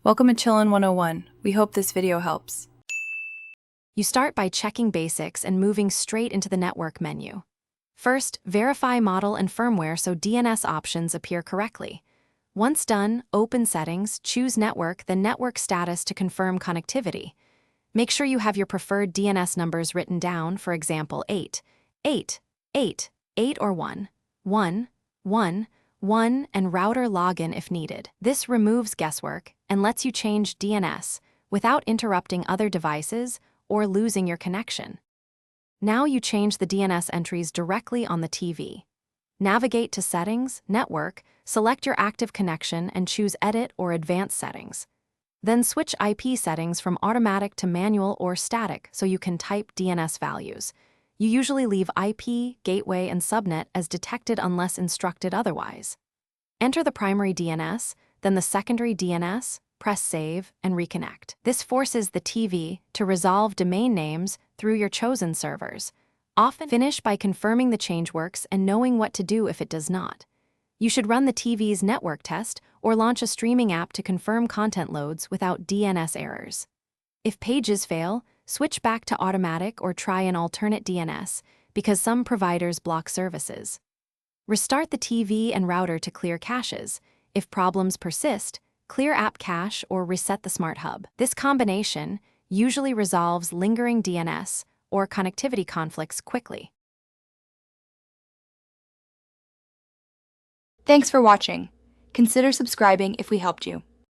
Welcome to Chillin' 101. We hope this video helps. You start by checking basics and moving straight into the network menu. First, verify model and firmware so DNS options appear correctly. Once done, open Settings, choose Network, then Network Status to confirm connectivity. Make sure you have your preferred DNS numbers written down, for example 8, 8, 8, 8 or 1, 1, 1, 1, and router login if needed. This removes guesswork and lets you change DNS without interrupting other devices or losing your connection. Now you change the DNS entries directly on the TV. Navigate to Settings, Network, select your active connection and choose Edit or Advanced Settings. Then switch IP settings from automatic to manual or static so you can type DNS values. You usually leave IP, gateway, and subnet as detected unless instructed otherwise. Enter the primary DNS, then the secondary DNS, press Save, and reconnect. This forces the TV to resolve domain names through your chosen servers. Often finish by confirming the change works and knowing what to do if it does not. You should run the TV's network test or launch a streaming app to confirm content loads without DNS errors. If pages fail, switch back to automatic or try an alternate DNS because some providers block services. Restart the TV and router to clear caches. If problems persist, clear app cache or reset the smart hub. This combination usually resolves lingering DNS or connectivity conflicts quickly. Thanks for watching. Consider subscribing if we helped you.